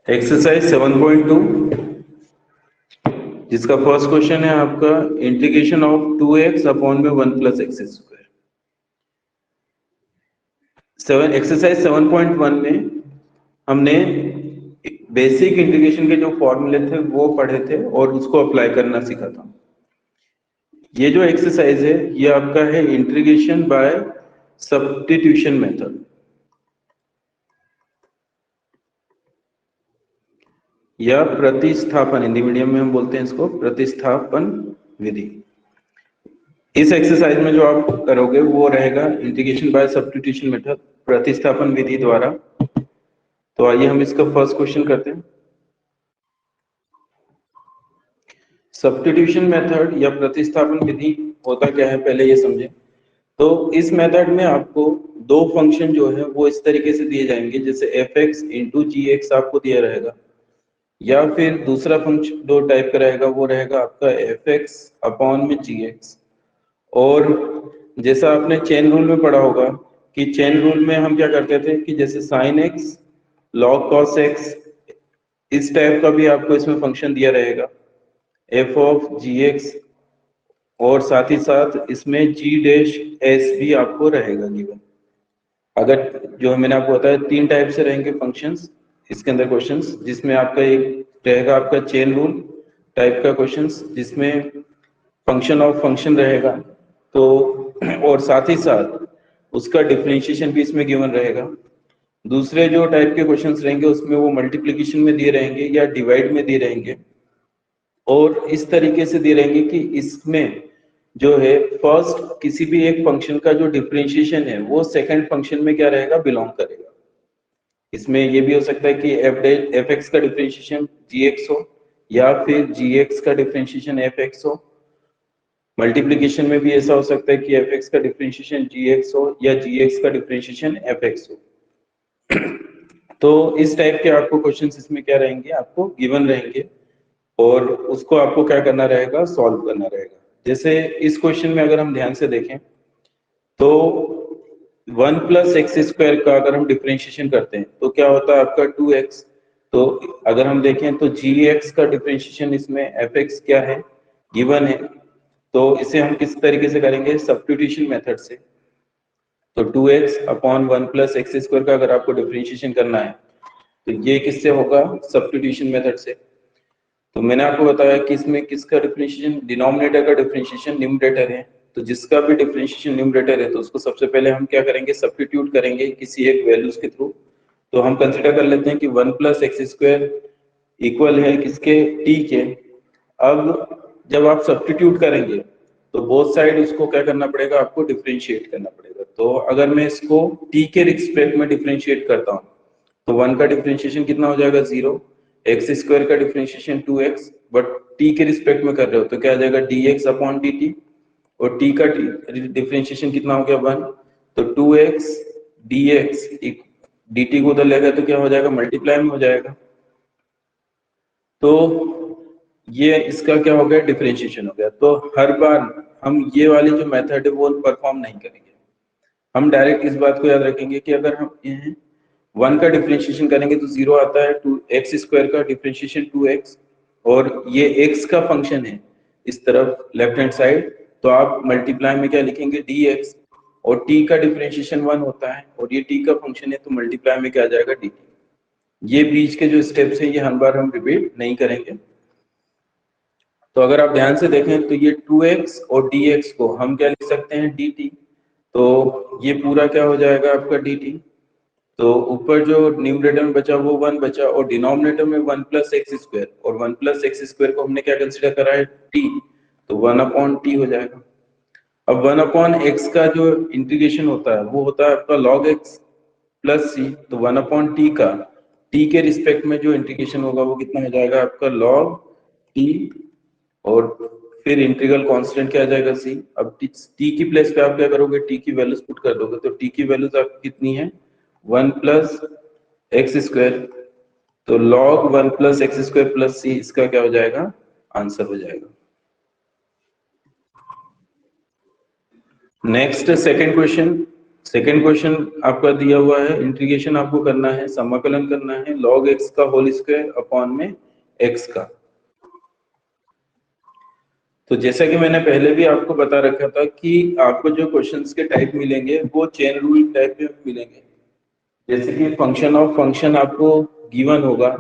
Exercise 7.2 जिसका first question है आपका इंटीग्रेशन ऑफ 2x अपॉन में 1 प्लस एक्स स्क्वायर। एक्सरसाइज 7.1 में हमने बेसिक इंटीग्रेशन के जो फॉर्मूले थे वो पढ़े थे और उसको अप्लाई करना सीखा था। ये जो एक्सरसाइज है ये आपका है इंटीग्रेशन बाय सब्स्टिट्यूशन मेथड या प्रतिस्थापन, हिंदी मीडियम में हम बोलते हैं इसको प्रतिस्थापन विधि। इस एक्सरसाइज में जो आप करोगे वो रहेगा इंटीग्रेशन बाय सब्स्टिट्यूशन मेथड, प्रतिस्थापन विधि द्वारा। तो आइए हम इसका फर्स्ट क्वेश्चन करते हैं। सब्स्टिट्यूशन मेथड या प्रतिस्थापन विधि होता क्या है पहले ये समझें। तो इस मेथड में आपको दो फंक्शन जो है वो इस तरीके से दिए जाएंगे, जैसे एफ एक्स इंटू जी एक्स आपको दिया रहेगा, या फिर दूसरा फंक्शन दो टाइप का रहेगा वो रहेगा आपका एफ एक्स अपॉन में जी एक्स। और जैसा आपने चेन रूल में पढ़ा होगा कि चेन रूल में हम क्या करते थे कि जैसे sine x log cos x, इस टाइप का भी आपको इसमें फंक्शन दिया रहेगा एफ ऑफ जी एक्स, और साथ ही साथ इसमें जी डैश एस भी आपको रहेगा गिवन। अगर जो मैंने आपको बताया तीन टाइप से रहेंगे फंक्शंस इसके अंदर क्वेश्चंस, जिसमें आपका एक रहेगा आपका चेन रूल टाइप का क्वेश्चंस जिसमें फंक्शन ऑफ फंक्शन रहेगा, तो और साथ ही साथ उसका डिफरेंशिएशन भी इसमें गिवन रहेगा। दूसरे जो टाइप के क्वेश्चंस रहेंगे उसमें वो मल्टीप्लिकेशन में दिए रहेंगे या डिवाइड में दिए रहेंगे, और इस तरीके से दिए रहेंगे कि इसमें जो है फर्स्ट किसी भी एक फंक्शन का जो डिफरेंशिएशन है वो सेकंड फंक्शन में क्या रहेगा, बिलोंग करेगा। इसमें ये भी हो सकता है कि एफ एक्स का डिफरेंशिएशन जी एक्स हो या फिर जी एक्स का डिफरेंशिएशन एफ एक्स हो। मल्टीप्लिकेशन में भी ऐसा हो सकता है कि एफ एक्स का डिफरेंशिएशन जी एक्स हो या जी एक्स का डिफरेंशिएशन एफ एक्स हो। तो इस टाइप के आपको क्वेश्चंस इसमें क्या रहेंगे, आपको गिवन रहेंगे, और उसको आपको क्या करना रहेगा, सॉल्व करना रहेगा। जैसे इस क्वेश्चन में अगर हम ध्यान से देखें तो 1 प्लस एक्स स्क्वायर का अगर हम डिफरेंशिएशन करते हैं तो क्या होता है आपका 2x। तो अगर हम देखें तो जी एक्स का डिफरेंशिएशन इसमें एफ एक्स क्या है, गिवन है। तो इसे हम किस तरीके से करेंगे, सब्स्टिट्यूशन मेथड से। तो 2x upon 1 plus x square का अगर आपको डिफरेंशिएशन करना है तो ये किससे होगा, सब्स्टिट्यूशन मेथड से। तो मैंने आपको बताया कि इसमें किसका डिफरेंशिएशन, डिनोमिनेटर का डिफरेंशिएशन न्यूमरेटर है। तो जिसका भी डिफरेंशिएशन न्यूमरेटर है तो उसको सबसे पहले हम क्या करेंगे, सब्स्टिट्यूट करेंगे किसी एक वैल्यूज के थ्रू। तो हम कंसिडर कर लेते हैं कि 1 प्लस एक्स स्क्वायर इक्वल है किसके, टी के। अब जब आप सब्स्टिट्यूट करेंगे तो बोथ साइड उसको क्या करना पड़ेगा, आपको डिफरेंशिएट करना पड़ेगा। तो अगर मैं इसको टी के रिस्पेक्ट में डिफरेंशिएट करता हूँ तो 1 का डिफरेंशिएशन कितना हो जाएगा, 0। एक्स स्क्वायर का डिफरेंशिएशन 2x, बट टी के रिस्पेक्ट में कर रहे हो तो क्या आ जाएगा, dx अपॉन dt, और t का डिफरेंशिएशन कितना हो गया, 1। तो 2x dx dt को उधर लेगा तो क्या हो जाएगा, मल्टीप्लाई में हो जाएगा। तो ये इसका क्या हो गया, डिफरेंशिएशन हो गया। तो हर बार हम ये वाली जो मेथड है वो परफॉर्म नहीं करेंगे, हम डायरेक्ट इस बात को याद रखेंगे कि अगर हम 1 का डिफरेंशिएशन करेंगे तो 0 आता है, 2x स्क्वायर का डिफरेंशिएशन 2x, और ये x का फंक्शन है इस तरफ लेफ्ट हैंड साइड, तो आप मल्टीप्लाई में क्या लिखेंगे, dx, और t का डिफरेंशिएशन 1 होता है और ये t का फंक्शन है तो मल्टीप्लाई में क्या आ जाएगा, dt। ये बीच के जो स्टेप्स है ये हर बार हम रिपीट नहीं करेंगे। तो अगर आप ध्यान से देखें तो ये 2x और dx को हम क्या लिख सकते हैं, dt। तो ये पूरा क्या हो जाएगा आपका dt। तो ऊपर जो न्यूमरेटर में बचा वो 1 बचा, और डिनोमिनेटर में 1 प्लस एक्स स्क्वायर, और 1 प्लस एक्स स्क्वायर को हमने क्या कंसिडर करा है, t। तो 1 अपॉन टी हो जाएगा। अब 1 अपॉन एक्स का जो इंटीग्रेशन होता है वो होता है आपका log x प्लस सी। तो 1 अपॉन टी का t के रिस्पेक्ट में जो इंटीग्रेशन होगा वो कितना हो जाएगा आपका log t, और फिर इंटीग्रल कांस्टेंट क्या आ जाएगा, c। अब t की प्लेस पे आप क्या करोगे, t की वैल्यूज पुट कर दोगे, तो t की वैल्यूज आपकी कितनी है, 1 प्लस एक्स स्क्वायर। तो log 1 plus x square plus c इसका क्या हो जाएगा, आंसर हो जाएगा। Next second question, second question आपका दिया हुआ है, इंटीग्रेशन आपको करना है, समाकलन करना है log x का होल स्क्वायर अपॉन में x का। तो जैसा कि मैंने पहले भी आपको बता रखा था कि आपको जो क्वेश्चंस के टाइप मिलेंगे वो चेन रूल टाइप में मिलेंगे। जैसे कि फंक्शन ऑफ फंक्शन आपको गिवन होगा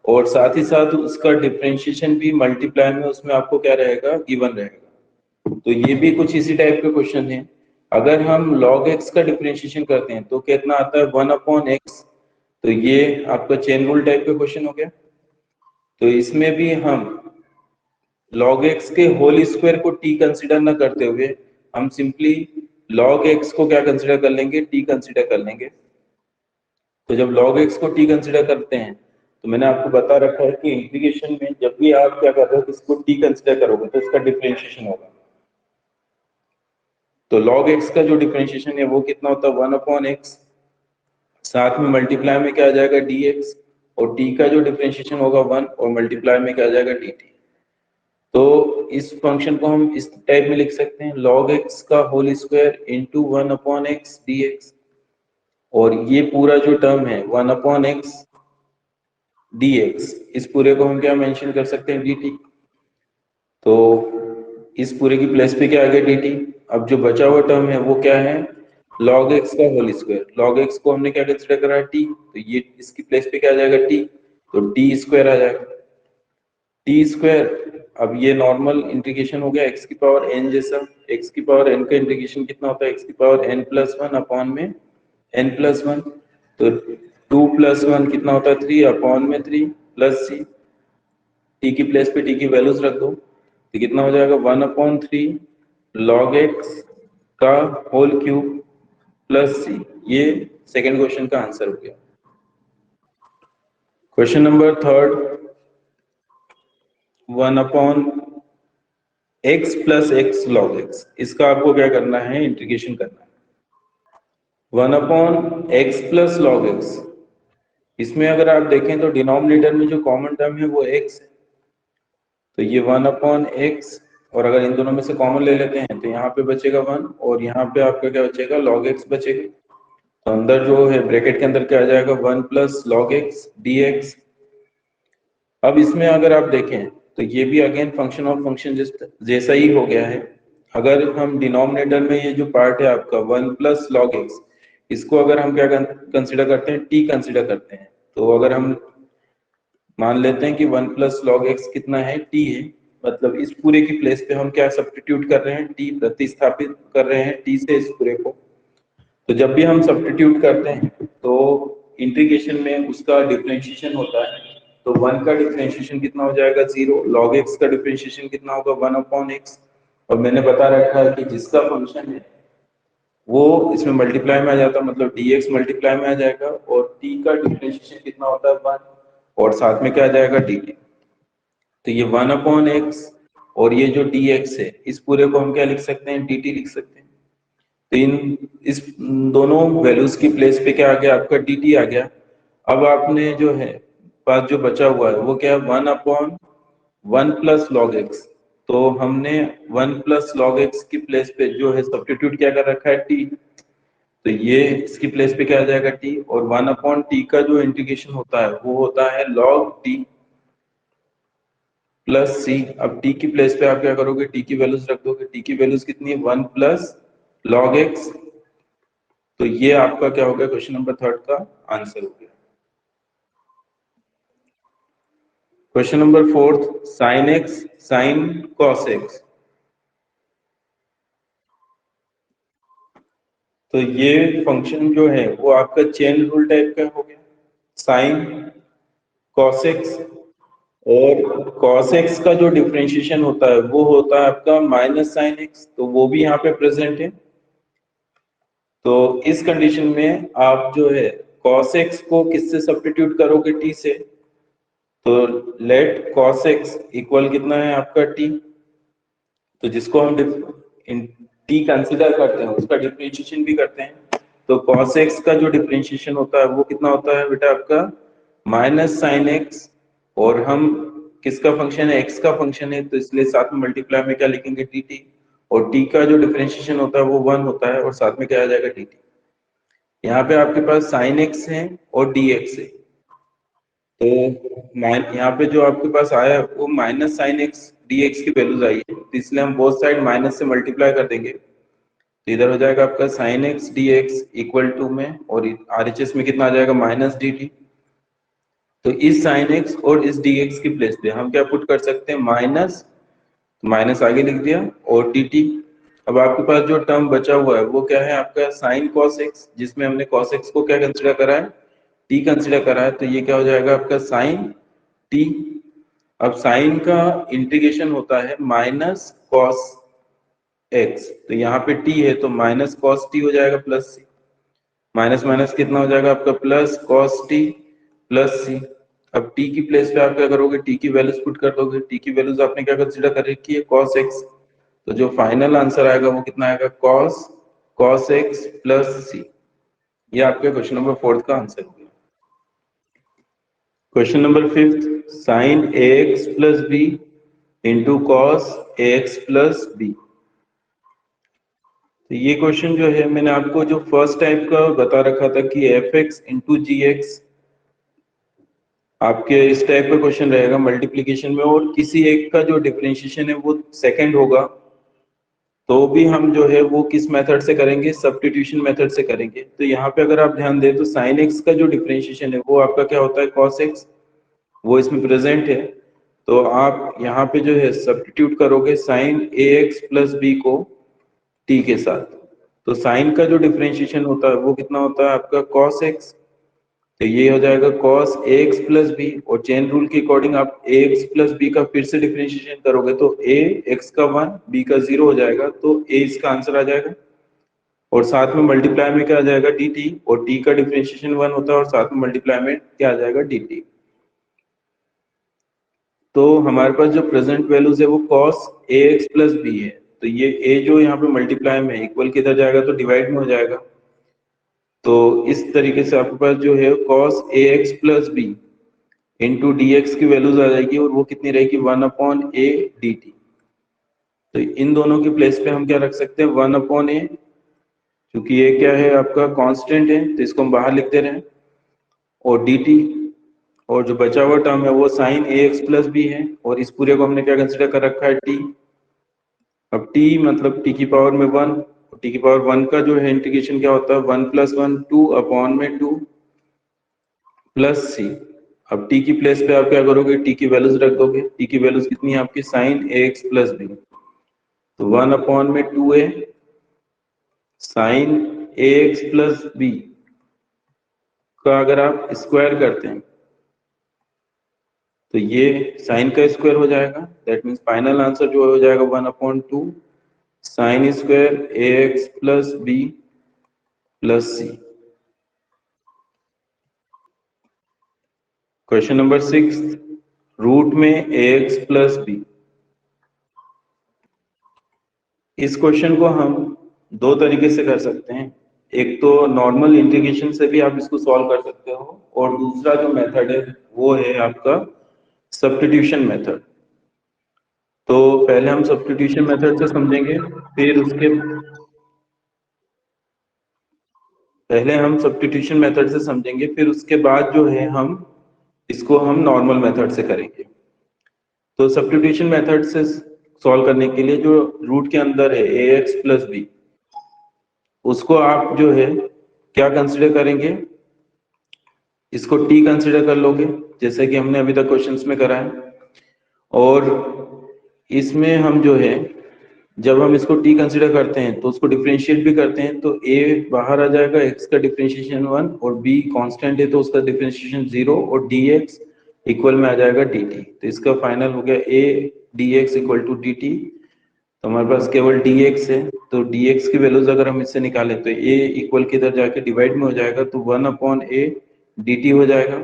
और साथ ही साथ उसका डिफरेंशिएशन भी मल्टीप्लाई में उसमें आपको क्या रहेगा, गिवन रहेगा। तो ये भी कुछ इसी टाइप के क्वेश्चन है। अगर हम log x का डिफरेंशिएशन करते हैं तो कितना आता है 1/x। तो ये आपका चेन रूल टाइप का क्वेश्चन हो गया। तो इसमें भी हम log x के होल स्क्वायर को t कंसीडर ना करते हुए हम सिंपली log x को क्या कंसीडर कर लेंगे, t कंसीडर कर लेंगे। तो जब log x को t कंसीडर करते हैं तो मैंने आपको बता रखा है कि इंटीग्रेशन में जब भी आप क्या कर रहे हो तो इसको t कंसीडर करोगे तो इसका डिफरेंशिएशन होगा। तो log x का जो डिफरेंशिएशन है वो कितना होता है 1/x, साथ में मल्टीप्लाई में क्या आ जाएगा dx, और t का जो डिफरेंशिएशन होगा 1 और मल्टीप्लाई में क्या आ जाएगा dt। तो इस फंक्शन को हम इस टाइप में लिख सकते हैं log x का whole square into 1/x dx, और ये पूरा जो टर्म है 1/x dx, इस पूरे को हम क्या मेंशन कर सकते हैं dt। तो इस पूरे की प्लेस पे क्या आ गया dt। अब जो बचा हुआ टर्म है वो क्या है log x का होल स्क्वायर। log x को हमने क्या कंसीडर करा t, तो ये इसकी प्लेस पे क्या आ जाएगा t, तो t स्क्वायर आ जाएगा टी स्क्वायर। अब ये नॉर्मल इंटीग्रेशन हो गया x की पावर n जैसा। x की पावर n का इंटीग्रेशन कितना होता है x की पावर n+1 अपॉन में n+1। तो 2+1 कितना होता है 3 अपॉन में 3 प्लस c, t की प्लेस पे t की वैल्यूज रख दो तो कितना हो जाएगा 1/3 log x का होल क्यूब प्लस c। ये सेकेंड क्वेश्चन का आंसर हो गया। Question number third, 1/x plus x log x, इसका आपको क्या करना है, इंटीग्रेशन करना है। 1/x प्लस log x, इसमें अगर आप देखें तो डिनोमिनेटर में जो कॉमन टर्म है वो x है, तो ये 1/x, और अगर इन दोनों में से कॉमन ले लेते हैं तो यहाँ पे बचेगा 1 और यहाँ पे आपका क्या बचेगा log x बचेगा। तो अंदर जो है ब्रैकेट के अंदर क्या आ जाएगा 1 प्लस log x dx। अब इसमें अगर आप देखें तो ये भी अगेन फंक्शन ऑफ फंक्शन जैसा ही हो गया है। अगर हम डिनोमिनेटर में ये जो पार्ट है आपका 1 प्लस log x, इसको अगर हम क्या कंसिडर करते हैं t कंसिडर करते हैं, तो अगर हम मान लेते हैं कि 1 प्लस log x कितना है t है, मतलब इस पूरे की प्लेस पे हम क्या सब्स्टिट्यूट कर रहे हैं t, प्रतिस्थापित कर रहे हैं t से इस पूरे को। तो जब भी हम सब्स्टिट्यूट करते हैं तो इंटीग्रेशन में उसका डिफरेंशिएशन होता है, तो 1 का डिफरेंशिएशन कितना हो जाएगा 0, log x का डिफरेंशिएशन कितना होगा 1/x, और मैंने बता रखा है कि जिसका फंक्शन है वो इसमें मल्टीप्लाई में आ जाता है, मतलब dx मल्टीप्लाई में आ जाएगा, और t का डिफरेंशिएशन कितना होता है 1 और साथ में क्या आ जाएगा dt। तो ये 1/x और ये जो dx है इस पूरे को हम क्या लिख सकते हैं dt लिख सकते हैं। तो इस दोनों वैल्यूज की प्लेस पे क्या आ गया आपका dt आ गया। अब आपने जो है पास जो बचा हुआ है वो क्या है 1/1 प्लस log x, तो हमने 1 प्लस log x की प्लेस पे जो है सब्स्टिट्यूट क्या कर रखा है t, तो ये इसकी प्लेस पे क्या आ जाएगा t, और 1/t का जो इंटीग्रेशन होता है वो होता है log t प्लस c। अब t की प्लेस पे आप क्या करोगे t की वैल्यूज रख दोगे, t की वैल्यूज कितनी है 1 प्लस log x। तो ये आपका क्या हो गया क्वेश्चन नंबर थर्ड का आंसर हो गया। Question number fourth, sin x sin cos x, तो ये फंक्शन जो है वो आपका चेन रूल टाइप का हो गया। साइन cos x, और cos x का जो डिफरेंशिएशन होता है वो होता है आपका माइनस साइन x, तो वो भी यहाँ पे प्रेजेंट है। तो इस कंडीशन में आप जो है cos x को किससे सब्स्टिट्यूट करोगे t से, तो लेट cos x इक्वल कितना है आपका t, तो जिसको हम t कंसीडर करते हैं उसका डिफरेंशिएशन भी करते हैं। तो cos x का जो डिफरेंशिएशन होता है वो कितना होता है बेटा आपका माइनस साइन x, और हम किसका फंक्शन है x का फंक्शन है, तो इसलिए साथ में मल्टीप्लाई में क्या लिखेंगे dt, और t का जो डिफरेंशिएशन होता है वो 1 होता है और साथ में क्या आ जाएगा dt। यहाँ पे आपके पास साइन एक्स है और डी एक्स है, तो यहाँ पे जो आपके पास आया वो minus sine x d x की वैल्यूज आई है, तो इसलिए हम बोथ साइड माइनस से मल्टीप्लाई कर देंगे, तो इधर हो जाएगा आपका sine x d x equal to में, और आरएचएस में कितना आ जाएगा माइनस डी टी। तो इस साइन एक्स और इस डी एक्स की प्लेस पे हम क्या पुट कर सकते हैं, माइनस, माइनस आगे लिख दिया, और डी टी। अब आपके पास जो टर्म बचा हुआ है वो क्या है आपका साइन कॉस एक्स, जिसमें हमने कॉस एक्स को क्या कंसिडर करा है, टी कंसिडर करा है, तो ये क्या हो जाएगा आपका साइन टी। अब साइन का इंटीग्रेशन होता है माइनस कॉस एक्स, तो यहाँ पे टी है तो माइनस कॉस टी हो जाएगा प्लस सी, माइनस माइनस कितना हो जाएगा आपका प्लस कॉस टी प्लस सी। अब टी की प्लेस पे आप क्या करोगे, टी की वैल्यूज पुट कर दोगे, टी की वैल्यूज आपने क्या कंसिडर कर रखी है कॉस एक्स, तो जो फाइनल आंसर आएगा वो कितना आएगा cos cos x plus c. ये आपके क्वेश्चन नंबर 4 का आंसर हो गया। Question number 5, sine a x plus B into cos a x plus b. तो ये क्वेश्चन जो है मैंने आपको जो फर्स्ट टाइप का बता रखा था कि एफ एक्स इंटू जी एक्स आपके इस टाइप का क्वेश्चन रहेगा मल्टीप्लीकेशन में, और किसी एक का जो डिफरेंशिएशन है वो सेकंड होगा, तो भी हम जो है वो किस मेथड से करेंगे, सब्स्टिट्यूशन मेथड से करेंगे। तो यहाँ पे अगर आप ध्यान दें तो साइन एक्स का जो डिफरेंशिएशन है वो आपका क्या होता है कॉस एक्स, वो इसमें प्रेजेंट है, तो आप यहाँ पे जो है सब्स्टिट्यूट करोगे sign a x plus B को टी के साथ, तो साइन का जो डिफरेंशिएशन होता है वो कितना होता है आपका कॉस एक्स, तो ये हो जाएगा cos ax प्लस बी, और चेन रूल के अकॉर्डिंग आप ax प्लस बी का फिर से डिफरेंशिएशन करोगे तो a x का 1 b का 0 हो जाएगा, तो a इसका आंसर आ जाएगा, और साथ में मल्टीप्लाई में क्या आ जाएगा dt, और t का डिफरेंशिएशन 1 होता है और साथ में मल्टीप्लाई में क्या आ जाएगा dt। तो हमारे पास जो प्रेजेंट वैल्यूज है वो cos ax प्लस बी है, तो ये a जो यहाँ पे मल्टीप्लाई में इक्वल किधर जाएगा तो डिवाइड में हो जाएगा, तो इस तरीके से आपके पास जो है cos ax plus B into d x की वैल्यूज आ जाएगी, और वो कितनी रहेगी 1/a dt। तो इन दोनों की प्लेस पे हम क्या रख सकते हैं 1/a, क्योंकि ये क्या है आपका कांस्टेंट है तो इसको हम बाहर लिखते रहे, और dt, और जो बचा हुआ टर्म है वो sign a x plus B है, और इस पूरे को हमने क्या कंसिडर कर रखा है t। अब t मतलब t की पावर में 1, t की पावर 1 का जो है इंटीग्रेशन क्या होता है 1 + 1 2/2 प्लस सी। अब t की प्लेस पे आप क्या करोगे, t की वैल्यूज रख दोगे, t की वैल्यूज कितनी है आपकी sign a x plus b, तो 1/2a sign a x plus B का अगर आप स्क्वायर करते हैं तो ये साइन का स्क्वायर हो जाएगा, दैट मीन्स फाइनल आंसर जो हो जाएगा 1/2 साइन स्क्वायर ए एक्स प्लस बी प्लस सी। क्वेश्चन नंबर 6, रूट में ए एक्स प्लस बी। इस क्वेश्चन को हम दो तरीके से कर सकते हैं, एक तो नॉर्मल इंटीग्रेशन से भी आप इसको सॉल्व कर सकते हो, और दूसरा जो मेथड है वो है आपका सब्स्टिट्यूशन मेथड। तो पहले हम सब्स्टिट्यूशन मेथड से समझेंगे, फिर उसके पहले हम सब्स्टिट्यूशन मेथड से समझेंगे, फिर उसके बाद जो है हम इसको हम नॉर्मल मेथड से करेंगे। तो सब्स्टिट्यूशन मेथड से सॉल्व करने के लिए जो रूट के अंदर है ए एक्स प्लस बी, उसको आप जो है क्या कंसिडर करेंगे, इसको t कंसिडर कर लोगे जैसे कि हमने अभी तक क्वेश्चंस में करा है, और इसमें हम जो है जब हम इसको t कंसिडर करते हैं तो उसको डिफरेंशिएट भी करते हैं, तो a बाहर आ जाएगा, x का डिफरेंशिएशन 1, और b कांस्टेंट है तो उसका डिफरेंशिएशन 0, और dx इक्वल में आ जाएगा dt। तो इसका फाइनल हो गया a dx equal to dt, तो हमारे पास केवल dx है, तो dx की वैल्यूज अगर हम इससे निकालें तो a इक्वल किधर जाके डिवाइड में हो जाएगा, तो 1/a dt हो जाएगा।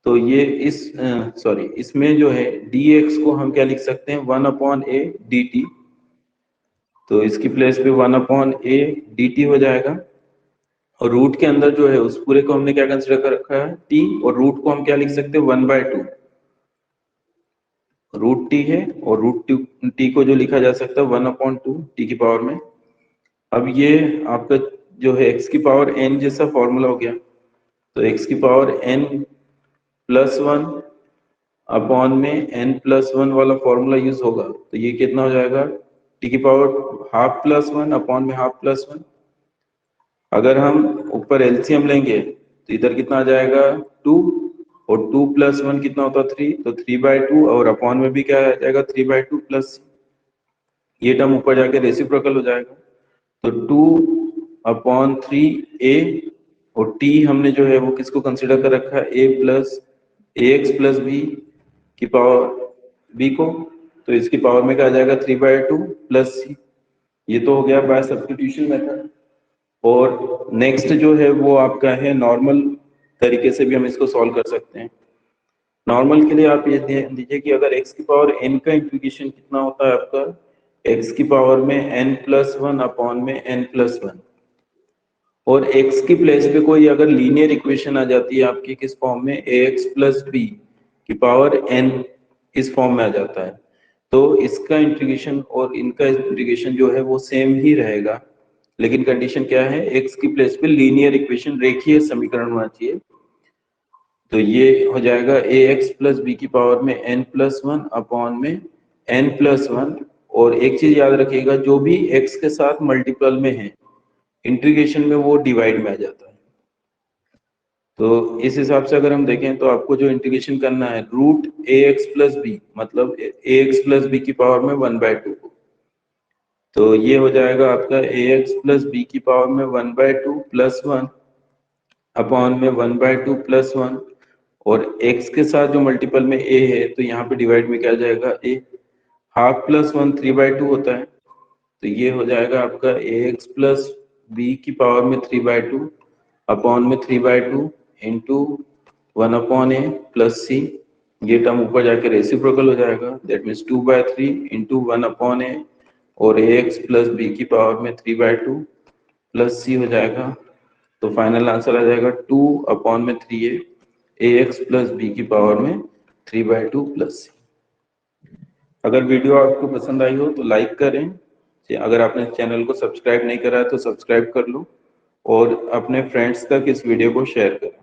तो ये इस सॉरी इसमें जो है dx को हम क्या लिख सकते हैं 1/a dt, तो इसकी प्लेस पे 1/a dt हो जाएगा, और रूट के अंदर जो है उस पूरे को हमने क्या कंसिडर कर रखा है t, और रूट को हम क्या लिख सकते हैं 1/2 रूट t है, और रूट t को जो लिखा जा सकता है 1/2 t की पावर में। अब ये आपका जो है x की पावर n जैसा फॉर्मूला हो गया, तो x की पावर n प्लस 1 अपॉन में n+1 वाला फॉर्मूला यूज होगा, तो ये कितना हो जाएगा, t की पावर हाफ प्लस 1 अपॉन में हाफ प्लस 1। अगर हम ऊपर एलसीएम लेंगे तो इधर कितना आ जाएगा 2, और 2 + 1 कितना होता है 3, तो 3/2, और अपॉन में भी क्या आ जाएगा 3/2 प्लस ये टर्म ऊपर जाके रेसिप्रोकल हो जाएगा, तो 2/3a, और t हमने जो है वो किसको कंसीडर कर रखा है, ax प्लस b की पावर b को, तो इसकी पावर में क्या आ जाएगा 3/2 प्लस c। ये तो हो गया बाय सब्स्टिट्यूशन मेथड। और नेक्स्ट जो है वो आपका है नॉर्मल तरीके से भी हम इसको सॉल्व कर सकते हैं। नॉर्मल के लिए आप ये ध्यान दीजिए कि अगर x की पावर n का इंटीग्रेशन कितना होता है आपका, x की पावर में n+1 अपॉन में n+1, और x की प्लेस पे कोई अगर लीनियर इक्वेशन आ जाती है आपकी किस फॉर्म में, ax प्लस b की पावर n, इस फॉर्म में आ जाता है, तो इसका इंटीग्रेशन और इनका इंटीग्रेशन जो है वो सेम ही रहेगा, लेकिन कंडीशन क्या है, x की प्लेस पे लीनियर इक्वेशन रेखीय समीकरण होना चाहिए। तो ये हो जाएगा ax प्लस बी की पावर में n+1 अपॉन में n+1, और एक चीज याद रखिएगा, जो भी x के साथ मल्टीपल में है इंटीग्रेशन में वो डिवाइड में आ जाता है। तो इस हिसाब से अगर हम देखें तो आपको जो इंटीग्रेशन करना है रूट ax प्लस बी, मतलब ax प्लस बी की पावर में 1/2, तो ये हो जाएगा आपका ax प्लस बी की पावर में 1/2 प्लस 1 अपॉन में 1/2 प्लस 1, और x के साथ जो मल्टीपल में a है तो यहाँ पे डिवाइड में क्या जाएगा a, हाफ प्लस 1 3/2 होता है, तो ये हो जाएगा आपका ax प्लस बी की पावर में 3/2 अपॉन में 3/2 इंटू 1 अपॉन ए प्लस सी, ये टर्म ऊपर जाके रेसिप्रोकल हो जाएगा, दैट मीन्स 2/3 इंटू 1 अपॉन ए, और ax प्लस बी की पावर में 3/2 प्लस सी हो जाएगा, तो फाइनल आंसर आ जाएगा 2 अपॉन में 3a, ax प्लस बी की पावर में 3/2 प्लस सी। अगर वीडियो आपको पसंद आई हो तो लाइक करें, अगर आपने चैनल को सब्सक्राइब नहीं करा है तो सब्सक्राइब कर लो, और अपने फ्रेंड्स तक इस वीडियो को शेयर करें।